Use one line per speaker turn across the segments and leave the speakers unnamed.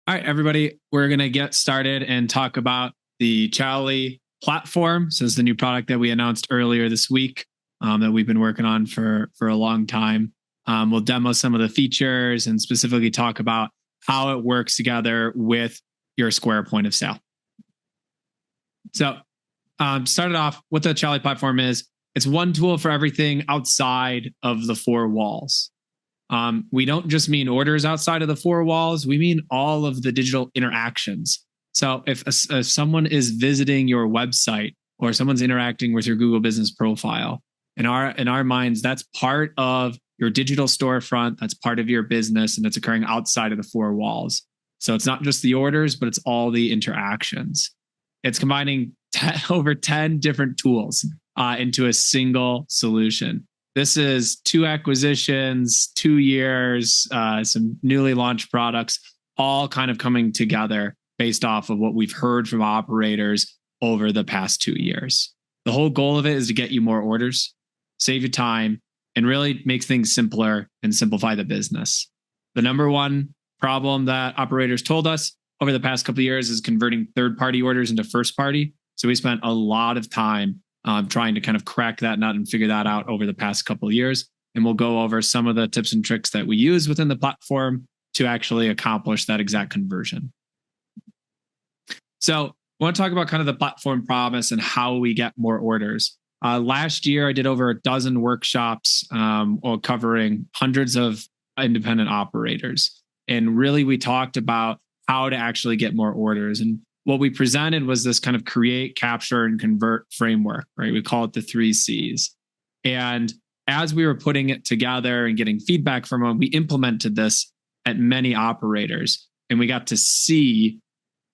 All right, everybody, we're going to get started and talk about the Chowly Platform. So it's the new product that we announced earlier this week that we've been working on for a long time. We'll demo some of the features and specifically talk about how it works together with your Square point of sale. So started off, what the Chowly Platform is, it's one tool for everything outside of the four walls. We don't just mean orders outside of the four walls. We mean all of the digital interactions. So if someone is visiting your website or someone's interacting with your Google Business profile, in our minds, that's part of your digital storefront. That's part of your business, and it's occurring outside of the four walls. So it's not just the orders, but it's all the interactions. It's combining over 10 different tools into a single solution. This is 2 acquisitions, 2 years, some newly launched products, all kind of coming together based off of what we've heard from operators over the past 2 years. The whole goal of it is to get you more orders, save you time, and really make things simpler and simplify the business. The number one problem that operators told us over the past couple of years is converting third-party orders into first-party. So we spent a lot of time trying to kind of crack that nut and figure that out over the past couple of years. And we'll go over some of the tips and tricks that we use within the platform to actually accomplish that exact conversion. So I want to talk about kind of the platform promise and how we get more orders. Last year, I did over a dozen workshops covering hundreds of independent operators. And really, we talked about how to actually get more orders. And what we presented was this kind of create, capture, and convert framework, right? We call it the 3 C's. And as we were putting it together and getting feedback from them, we implemented this at many operators. And we got to see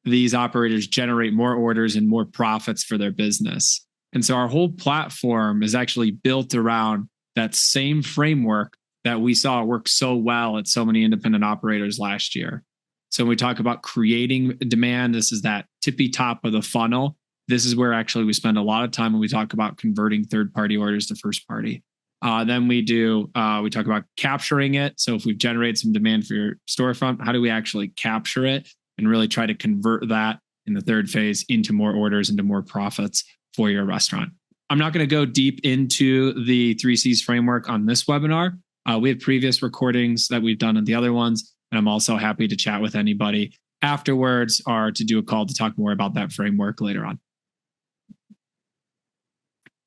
these operators generate more orders and more profits for their business. And so our whole platform is actually built around that same framework that we saw work so well at so many independent operators last year. So when we talk about creating demand, this is that tippy top of the funnel. This is where actually we spend a lot of time when we talk about converting third-party orders to first-party. Then we talk about capturing it. So if we've generated some demand for your storefront, how do we actually capture it and really try to convert that in the third phase into more orders, into more profits for your restaurant? I'm not going to go deep into the 3 C's framework on this webinar. We have previous recordings that we've done on the other ones. And I'm also happy to chat with anybody afterwards or to do a call to talk more about that framework later on.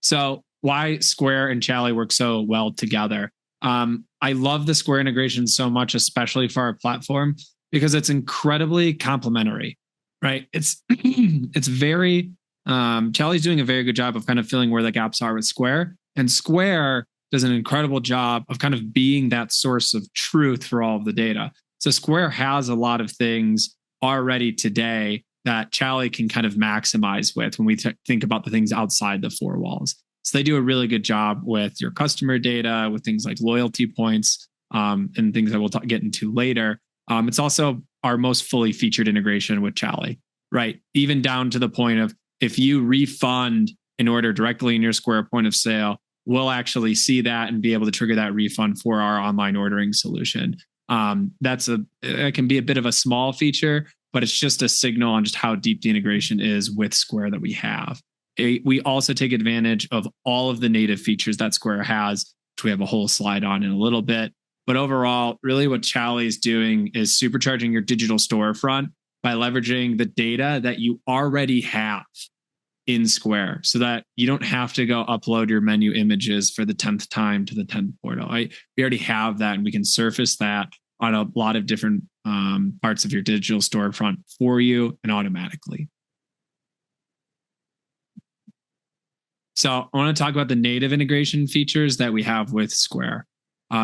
So why Square and Chowly work so well together? I love the Square integration so much, especially for our platform, because it's incredibly complementary, right? It's very, Chowly's doing a very good job of kind of filling where the gaps are with Square. And Square does an incredible job of kind of being that source of truth for all of the data. So Square has a lot of things already today that Chowly can kind of maximize with when we think about the things outside the 4 walls. So they do a really good job with your customer data, with things like loyalty points and things that we'll get into later. It's also our most fully featured integration with Chowly, right? Even down to the point of if you refund an order directly in your Square point of sale, we'll actually see that and be able to trigger that refund for our online ordering solution. It can be a bit of a small feature, but it's just a signal on just how deep the integration is with Square that we have. We also take advantage of all of the native features that Square has, which we have a whole slide on in a little bit. But overall, really what Chowly is doing is supercharging your digital storefront by leveraging the data that you already have in Square so that you don't have to go upload your menu images for the 10th time to the 10th portal. We already have that, and we can surface that on a lot of different parts of your digital storefront for you and automatically. So I want to talk about the native integration features that we have with Square.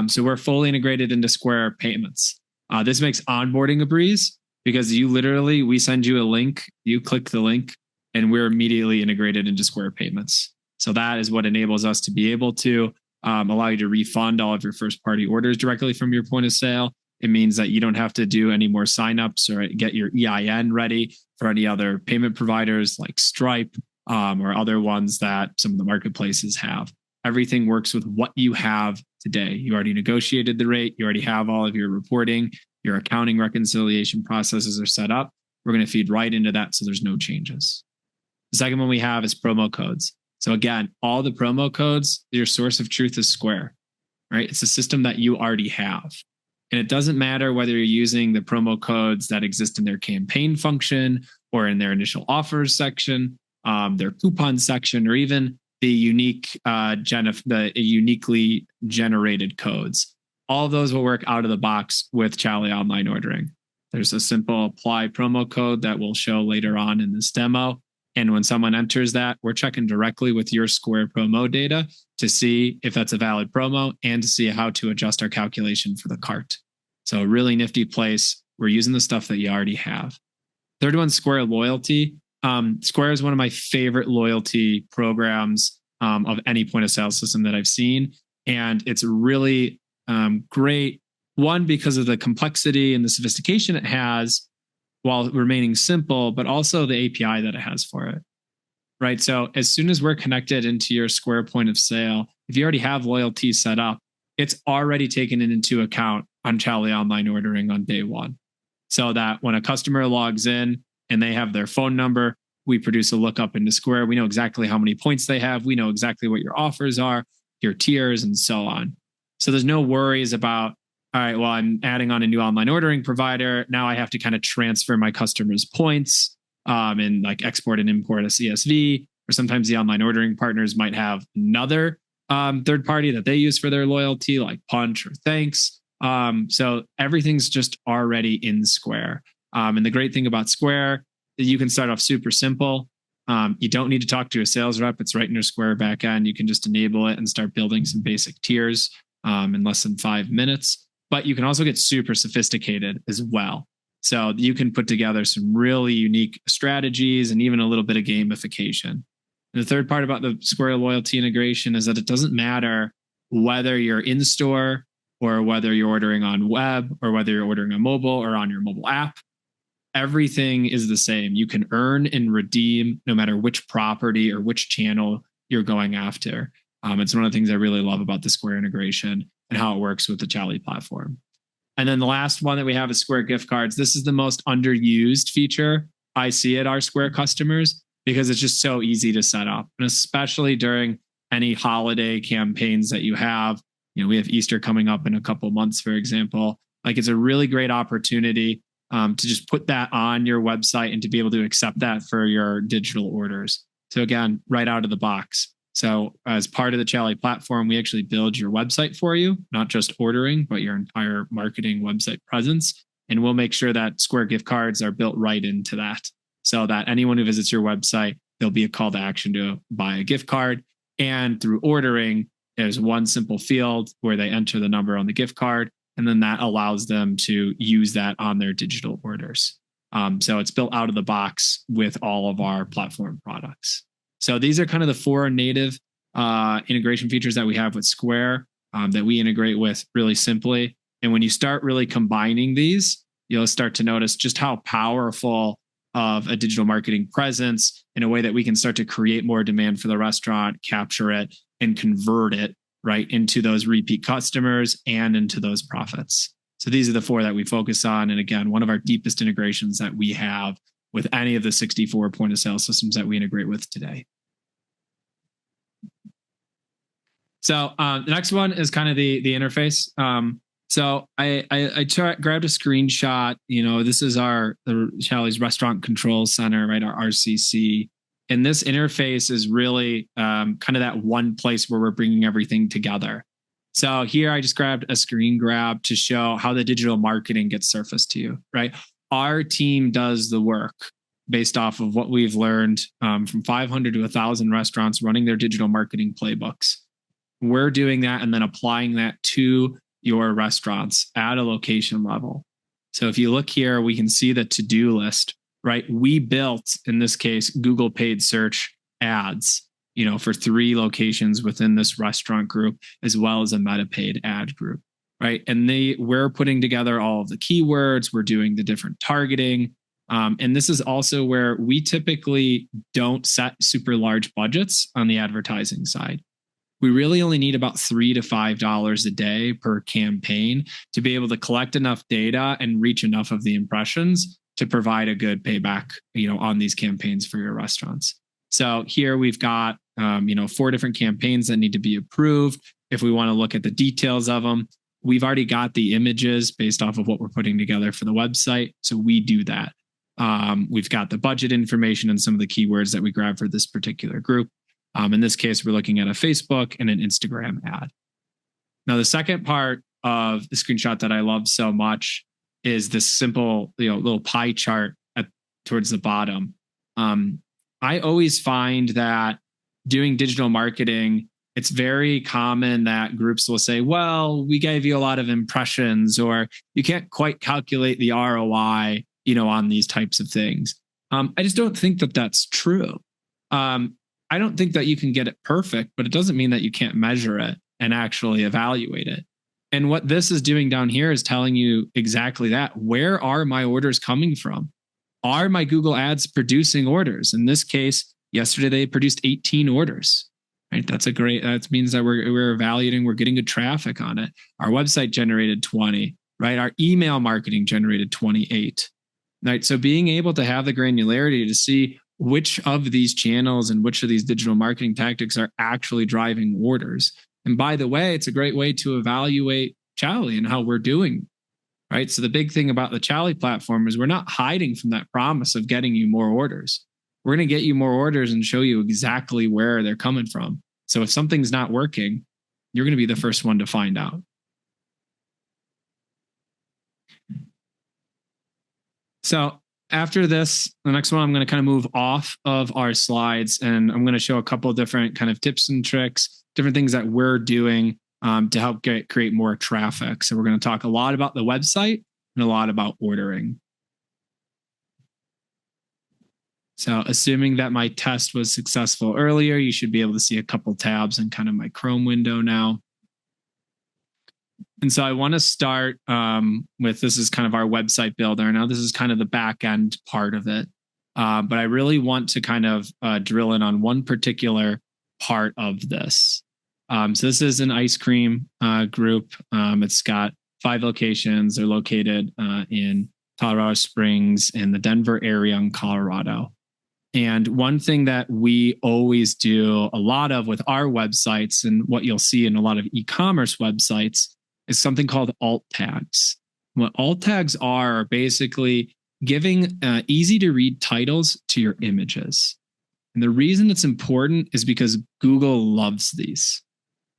So we're fully integrated into Square payments. This makes onboarding a breeze because we send you a link, you click the link, and we're immediately integrated into Square payments. So that is what enables us to be able to allow you to refund all of your first-party orders directly from your point of sale. It means that you don't have to do any more signups or get your EIN ready for any other payment providers like Stripe or other ones that some of the marketplaces have. Everything works with what you have today. You already negotiated the rate. You already have all of your reporting. your accounting reconciliation processes are set up. We're going to feed right into that so there's no changes. The second one we have is promo codes. So again, all the promo codes, your source of truth is Square, right? It's a system that you already have. And it doesn't matter whether you're using the promo codes that exist in their campaign function or in their initial offers section, their coupon section, or even the uniquely generated codes. All of those will work out of the box with Chowly Online Ordering. There's a simple apply promo code that we'll show later on in this demo. And when someone enters that, we're checking directly with your Square promo data to see if that's a valid promo and to see how to adjust our calculation for the cart. So a really nifty place. We're using the stuff that you already have. Third one, Square Loyalty. Square is one of my favorite loyalty programs of any point of sale system that I've seen. And it's really great. One, because of the complexity and the sophistication it has, while remaining simple, but also the API that it has for it, right? So as soon as we're connected into your Square point of sale, if you already have loyalty set up, it's already taken it into account on Chowly Online Ordering on day one. So that when a customer logs in and they have their phone number, we produce a lookup into Square. We know exactly how many points they have. We know exactly what your offers are, your tiers, and so on. So there's no worries about, all right, well, I'm adding on a new online ordering provider. Now I have to kind of transfer my customers' points and like export and import a CSV. Or sometimes the online ordering partners might have another third party that they use for their loyalty, like Punch or Thanks. So everything's just already in Square. And the great thing about Square, you can start off super simple. You don't need to talk to a sales rep. It's right in your Square backend. You can just enable it and start building some basic tiers in less than 5 minutes. But you can also get super sophisticated as well. So you can put together some really unique strategies and even a little bit of gamification. And the third part about the Square loyalty integration is that it doesn't matter whether you're in store or whether you're ordering on web or whether you're ordering on mobile or on your mobile app. Everything is the same. You can earn and redeem no matter which property or which channel you're going after. It's one of the things I really love about the Square integration and how it works with the Chowly platform. And then the last one that we have is Square gift cards. This is the most underused feature I see at our Square customers because it's just so easy to set up. And especially during any holiday campaigns that you have. You know, we have Easter coming up in a couple of months, for example. Like it's a really great opportunity to just put that on your website and to be able to accept that for your digital orders. So again, right out of the box. So as part of the Chowly platform, we actually build your website for you, not just ordering, but your entire marketing website presence. And we'll make sure that Square gift cards are built right into that so that anyone who visits your website, there'll be a call to action to buy a gift card. And through ordering, there's one simple field where they enter the number on the gift card. And then that allows them to use that on their digital orders. So it's built out of the box with all of our platform products. So these are kind of the 4 native integration features that we have with Square that we integrate with really simply. And when you start really combining these, you'll start to notice just how powerful of a digital marketing presence in a way that we can start to create more demand for the restaurant, capture it, and convert it right into those repeat customers and into those profits. So these are the 4 that we focus on. And again, one of our deepest integrations that we have with any of the 64 point of sale systems that we integrate with today. So the next one is kind of the interface. So I grabbed a screenshot. You know, this is the Chowly's Restaurant Control Center, right? Our RCC. And this interface is really kind of that one place where we're bringing everything together. So here I just grabbed a screen grab to show how the digital marketing gets surfaced to you, right? Our team does the work based off of what we've learned from 500 to 1,000 restaurants running their digital marketing playbooks. We're doing that and then applying that to your restaurants at a location level. So if you look here, we can see the to-do list, right? We built, in this case, Google paid search ads, you know, for 3 locations within this restaurant group, as well as a meta paid ad group, right? And we're putting together all of the keywords. We're doing the different targeting. And this is also where we typically don't set super large budgets on the advertising side. we really only need about $3 to $5 a day per campaign to be able to collect enough data and reach enough of the impressions to provide a good payback, on these campaigns for your restaurants. So here we've got, 4 different campaigns that need to be approved. If we want to look at the details of them, we've already got the images based off of what we're putting together for the website. So we do that. We've got the budget information and some of the keywords that we grab for this particular group. In this case, we're looking at a Facebook and an Instagram ad. Now, the second part of the screenshot that I love so much is this simple, little pie chart towards the bottom. I always find that doing digital marketing, it's very common that groups will say, well, we gave you a lot of impressions, or you can't quite calculate the ROI, on these types of things. I just don't think that that's true. I don't think that you can get it perfect, but it doesn't mean that you can't measure it and actually evaluate it. And what this is doing down here is telling you exactly that. Where are my orders coming from? Are my Google ads producing orders? In this case, yesterday they produced 18 orders. Right? That means that we're evaluating, we're getting good traffic on it. Our website generated 20, right? Our email marketing generated 28. Right? So being able to have the granularity to see which of these channels and which of these digital marketing tactics are actually driving orders. And by the way, it's a great way to evaluate Chowly and how we're doing. Right? So the big thing about the Chowly platform is we're not hiding from that promise of getting you more orders. We're going to get you more orders and show you exactly where they're coming from. So if something's not working, you're going to be the first one to find out. So after this, the next one, I'm going to kind of move off of our slides, and I'm going to show a couple of different kind of tips and tricks, different things that we're doing to help create more traffic. So we're going to talk a lot about the website and a lot about ordering. So assuming that my test was successful earlier, you should be able to see a couple tabs in kind of my Chrome window now. And so I want to start with, this is kind of our website builder. Now this is kind of the back end part of it. But I really want to kind of drill in on one particular part of this. So this is an ice cream group. It's got 5 locations. They're located in Colorado Springs and the Denver area in Colorado. And one thing that we always do a lot of with our websites, and what you'll see in a lot of e-commerce websites, is something called alt tags. What alt tags are basically giving easy to read titles to your images. And the reason it's important is because Google loves these.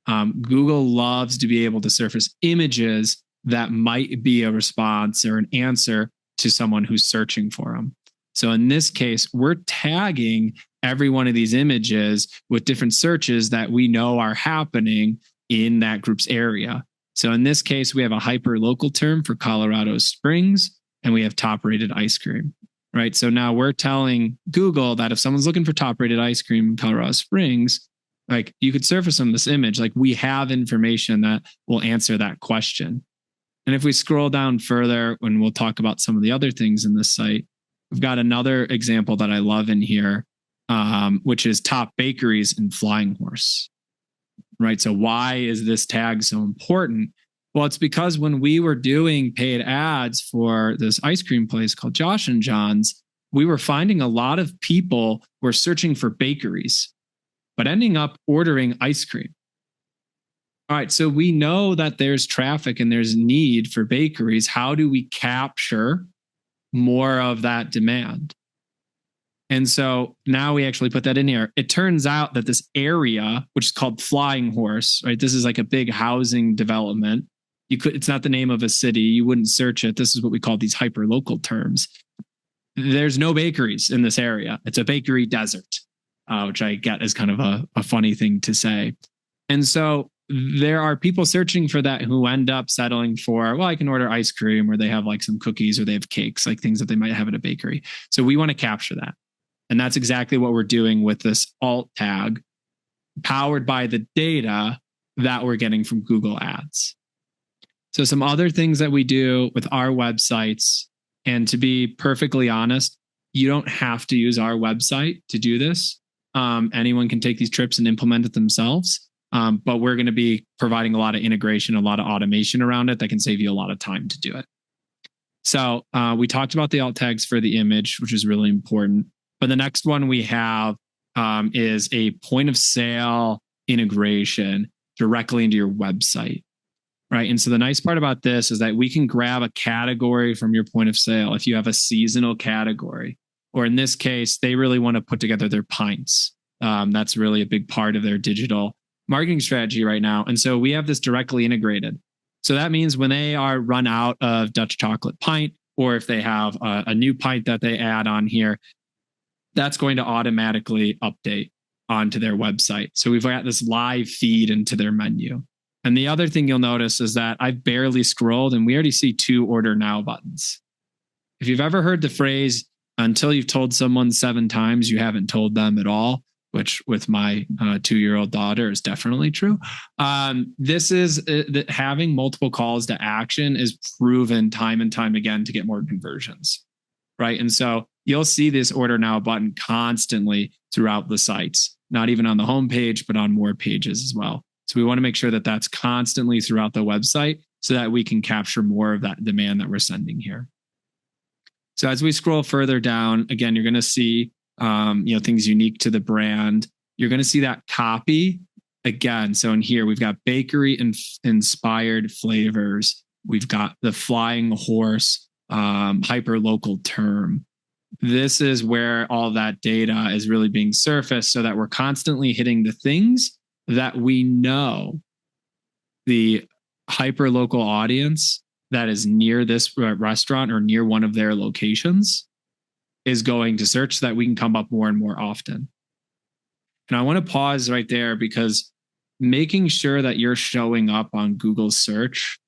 Google loves to be able to surface images that might be a response or an answer to someone who's searching for them. So in this case, we're tagging every one of these images with different searches that we know are happening in that group's area. So in this case, we have a hyper local term for Colorado Springs, and we have top rated ice cream, right? So now we're telling Google that if someone's looking for top rated ice cream in Colorado Springs, like, you could surface them this image. Like, we have information that will answer that question. And if we scroll down further, when we'll talk about some of the other things in this site, we've got another example that I love in here, which is top bakeries in Flying Horse. Right. So why is this tag so important? Well, it's because when we were doing paid ads for this ice cream place called Josh and John's, we were finding a lot of people were searching for bakeries, but ending up ordering ice cream. All right. So we know that there's traffic and there's need for bakeries. How do we capture more of that demand? And so now we actually put that in here. It turns out that this area, which is called Flying Horse, right? This is like a big housing development. It's not the name of a city. You wouldn't search it. This is what we call these hyper local terms. There's no bakeries in this area. It's a bakery desert, which I get is kind of a funny thing to say. And so there are people searching for that who end up settling for, well, I can order ice cream, or they have like some cookies, or they have cakes, like things that they might have at a bakery. So we want to capture that. And that's exactly what we're doing with this alt tag, powered by the data that we're getting from Google Ads. So some other things that we do with our websites, and to be perfectly honest, you don't have to use our website to do this. Anyone can take these trips and implement it themselves. but we're going to be providing a lot of integration, a lot of automation around it that can save you a lot of time to do it. So we talked about the alt tags for the image, which is really important. But the next one we have is a point of sale integration directly into your website, right? And so the nice part about this is that we can grab a category from your point of sale. If you have a seasonal category, or in this case, they really want to put together their pints. That's really a big part of their digital marketing strategy right now. And so we have this directly integrated. So that means when they are run out of Dutch chocolate pint, or if they have a new pint that they add on here, that's going to automatically update onto their website. So we've got this live feed into their menu. And the other thing you'll notice is that I've barely scrolled and we already see 2 order now buttons. If you've ever heard the phrase, until you've told someone 7 times, you haven't told them at all, which with my 2-year-old daughter is definitely true. This is that having multiple calls to action is proven time and time again to get more conversions, right? And so you'll see this order now button constantly throughout the sites, not even on the homepage, but on more pages as well. So we want to make sure that that's constantly throughout the website so that we can capture more of that demand that we're sending here. So as we scroll further down, again, you're going to see things unique to the brand. You're going to see that copy again. So in here, we've got bakery inspired flavors. We've got the flying horse, hyper local term. This is where all that data is really being surfaced so that we're constantly hitting the things that we know the hyper local audience that is near this restaurant or near one of their locations is going to search so that we can come up more and more often. And I want to pause right there because making sure that you're showing up on Google search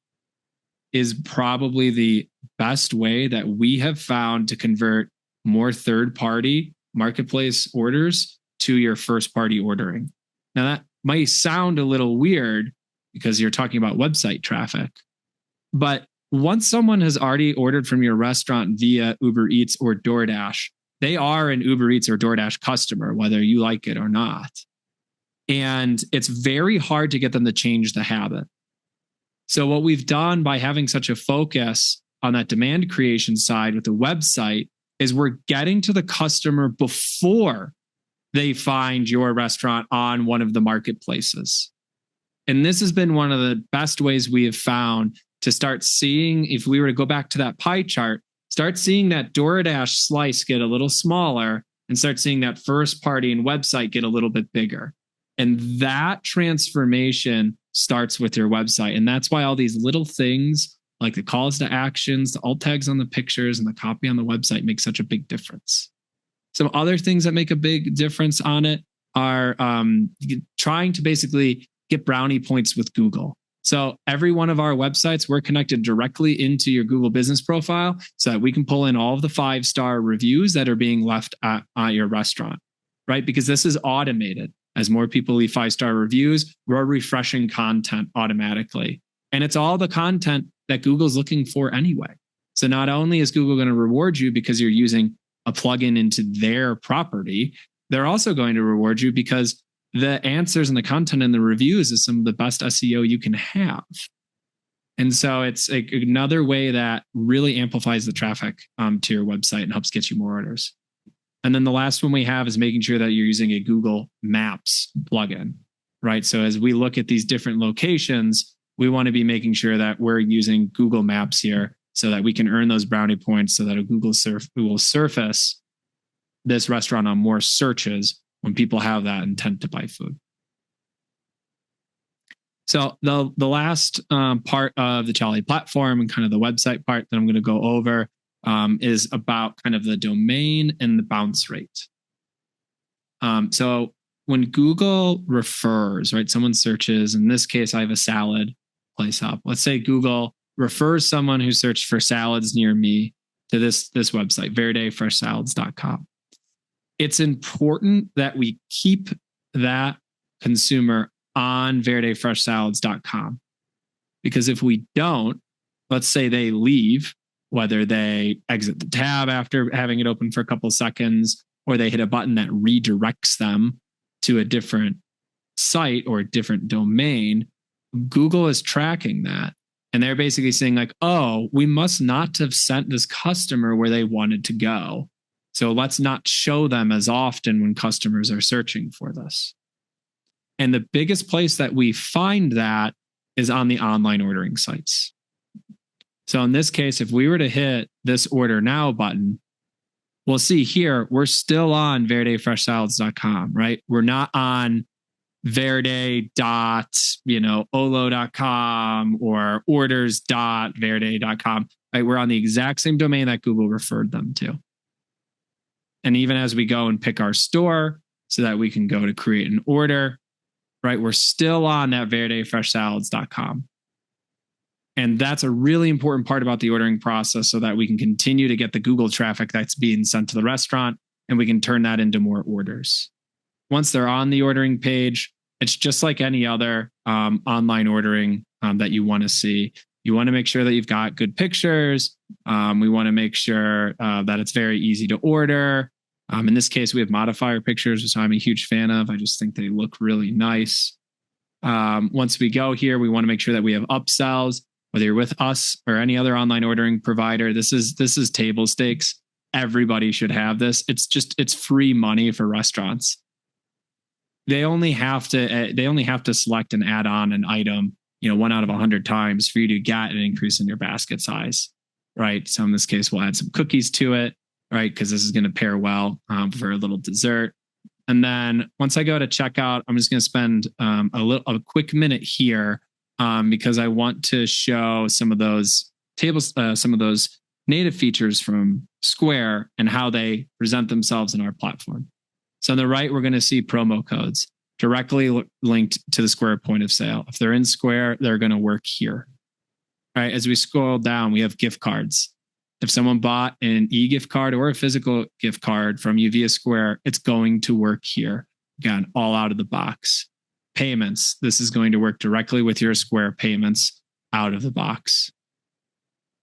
is probably the best way that we have found to convert more third-party marketplace orders to your first-party ordering. Now, that might sound a little weird because you're talking about website traffic, but once someone has already ordered from your restaurant via Uber Eats or DoorDash, they are an Uber Eats or DoorDash customer, whether you like it or not. And it's very hard to get them to change the habit. So what we've done by having such a focus on that demand creation side with the website is we're getting to the customer before they find your restaurant on one of the marketplaces. And this has been one of the best ways we have found to start seeing, if we were to go back to that pie chart, start seeing that DoorDash slice get a little smaller and start seeing that first party and website get a little bit bigger. And that transformation starts with your website. And that's why all these little things like the calls to actions, the alt tags on the pictures, and the copy on the website make such a big difference. Some other things that make a big difference on it are trying to basically get brownie points with Google. So every one of our websites, we're connected directly into your Google business profile so that we can pull in all of the 5-star reviews that are being left at your restaurant, right? Because this is automated. As more people leave 5-star reviews, we're refreshing content automatically. And it's all the content that Google's looking for anyway. So not only is Google going to reward you because you're using a plugin into their property, they're also going to reward you because the answers and the content and the reviews is some of the best SEO you can have. And so it's another way that really amplifies the traffic to your website and helps get you more orders. And then the last one we have is making sure that you're using a Google Maps plugin, right? So as we look at these different locations, we want to be making sure that we're using Google Maps here so that we can earn those brownie points so that a Google will surface this restaurant on more searches when people have that intent to buy food. So the last part of the Chowly platform and kind of the website part that I'm going to go over is about kind of the domain and the bounce rate. So when Google refers, right, someone searches, in this case, I have a salad place up. Let's say Google refers someone who searched for salads near me to this website, verdefreshsalads.com. It's important that we keep that consumer on verdefreshsalads.com. Because if we don't, let's say they leave, whether they exit the tab after having it open for a couple of seconds, or they hit a button that redirects them to a different site or a different domain, Google is tracking that. And they're basically saying like, oh, we must not have sent this customer where they wanted to go. So let's not show them as often when customers are searching for this. And the biggest place that we find that is on the online ordering sites. So in this case, if we were to hit this order now button, we'll see here, we're still on verdefreshsalads.com, right? We're not on verde.olo.com or orders.verde.com, right? We're on the exact same domain that Google referred them to. And even as we go and pick our store so that we can go to create an order, right? We're still on that verdefreshsalads.com. And that's a really important part about the ordering process so that we can continue to get the Google traffic that's being sent to the restaurant and we can turn that into more orders. Once they're on the ordering page, it's just like any other online ordering that you want to see. You want to make sure that you've got good pictures. We want to make sure that it's very easy to order. In this case, we have modifier pictures, which I'm a huge fan of. I just think they look really nice. Once we go here, we want to make sure that we have upsells. Whether you're with us or any other online ordering provider, this is table stakes. Everybody should have this. It's free money for restaurants. They only have to select and add on an item, 1 out of 100 times for you to get an increase in your basket size, right? So in this case, we'll add some cookies to it, right? Because this is going to pair well for a little dessert. And then once I go to checkout, I'm just going to spend a quick minute here because I want to show some of those tables, some of those native features from Square and how they present themselves in our platform. So on the right, we're going to see promo codes directly linked to the Square point of sale. If they're in Square, they're going to work here. All right, as we scroll down, we have gift cards. If someone bought an e-gift card or a physical gift card from you via Square, it's going to work here. Again, all out of the box. Payments. This is going to work directly with your Square payments out of the box.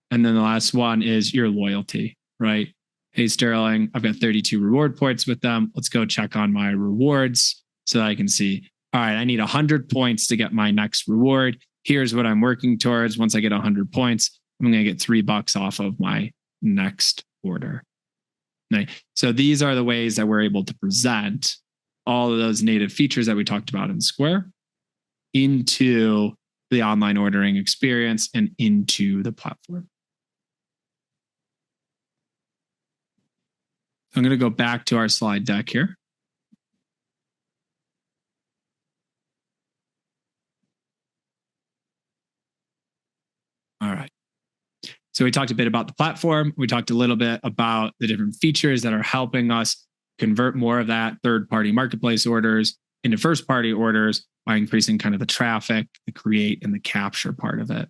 And then the last one is your loyalty, right? Hey, Sterling, I've got 32 reward points with them. Let's go check on my rewards so that I can see, all right, I need 100 points to get my next reward. Here's what I'm working towards. Once I get 100 points, I'm going to get $3 off of my next order. Right? So these are the ways that we're able to present all of those native features that we talked about in Square into the online ordering experience and into the platform. I'm going to go back to our slide deck here. All right. So we talked a bit about the platform. We talked a little bit about the different features that are helping us convert more of that third-party marketplace orders into first-party orders by increasing kind of the traffic, the create, and the capture part of it.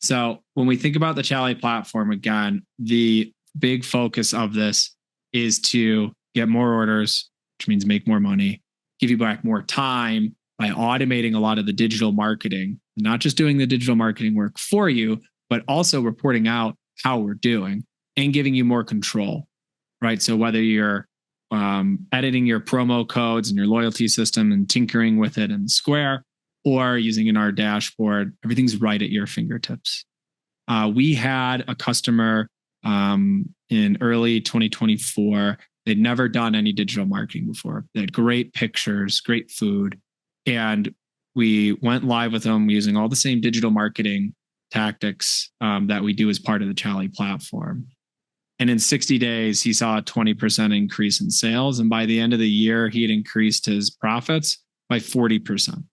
So when we think about the Chowly platform, again, the big focus of this is to get more orders, which means make more money, give you back more time by automating a lot of the digital marketing, not just doing the digital marketing work for you, but also reporting out how we're doing and giving you more control, right? So whether you're editing your promo codes and your loyalty system and tinkering with it in Square or using in our dashboard, everything's right at your fingertips. We had a customer in early 2024. They'd never done any digital marketing before. They had great pictures, great food. And we went live with them using all the same digital marketing tactics that we do as part of the Chowly platform. And in 60 days, he saw a 20% increase in sales. And by the end of the year, he had increased his profits by 40%.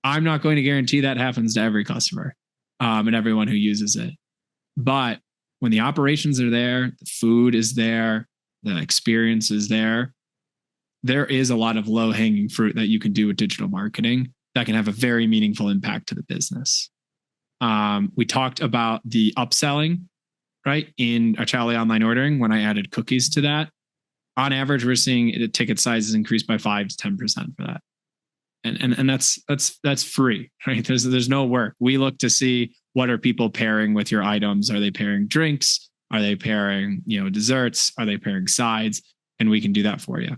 I'm not going to guarantee that happens to every customer and everyone who uses it. But when the operations are there, the food is there, the experience is there, there is a lot of low-hanging fruit that you can do with digital marketing that can have a very meaningful impact to the business. We talked about the upselling, right, in a Chowly online ordering when I added cookies to that. On average, we're seeing ticket sizes increase by 5 to 10% for that. And that's free, right? There's no work. We look to see what are people pairing with your items. Are they pairing drinks? Are they pairing, desserts? Are they pairing sides? and we can do that for you.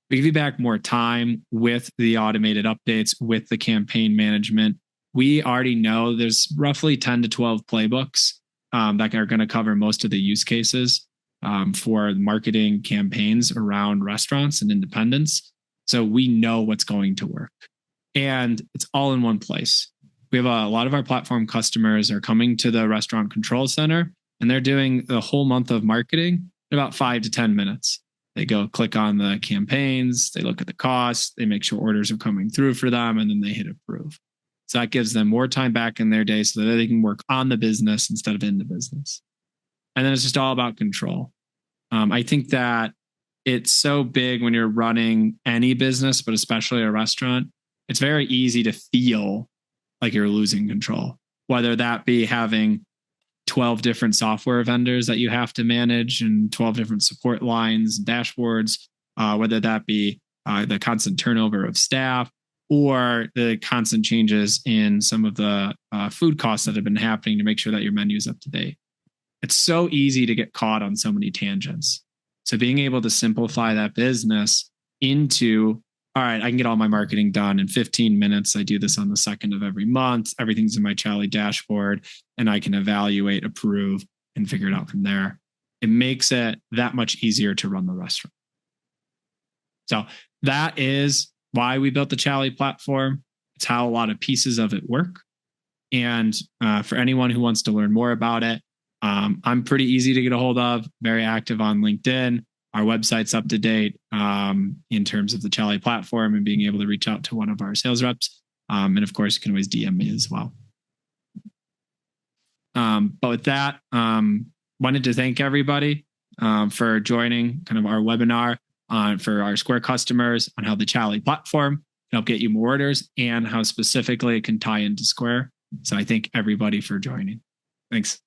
We give you back more time with the automated updates, with the campaign management. We already know there's roughly 10 to 12 playbooks that are going to cover most of the use cases for marketing campaigns around restaurants and independents. So we know what's going to work. And it's all in one place. We have a lot of our platform customers are coming to the restaurant control center, and they're doing the whole month of marketing in about 5 to 10 minutes. They go click on the campaigns, they look at the costs, they make sure orders are coming through for them, and then they hit approve. So that gives them more time back in their day so that they can work on the business instead of in the business. And then it's just all about control. I think that it's so big when you're running any business, but especially a restaurant. It's very easy to feel like you're losing control, whether that be having 12 different software vendors that you have to manage and 12 different support lines, dashboards, whether that be the constant turnover of staff or the constant changes in some of the food costs that have been happening to make sure that your menu is up to date. It's so easy to get caught on so many tangents. So being able to simplify that business into, all right, I can get all my marketing done in 15 minutes. I do this on the 2nd of every month. Everything's in my Chowly dashboard, and I can evaluate, approve, and figure it out from there. It makes it that much easier to run the restaurant. So that is why we built the Chowly platform. It's how a lot of pieces of it work. And for anyone who wants to learn more about it, I'm pretty easy to get a hold of, very active on LinkedIn. Our website's up to date in terms of the Chowly platform and being able to reach out to one of our sales reps. And of course, you can always DM me as well. But with that, wanted to thank everybody for joining kind of our webinar for our Square customers on how the Chowly platform can help get you more orders and how specifically it can tie into Square. So I thank everybody for joining. Thanks.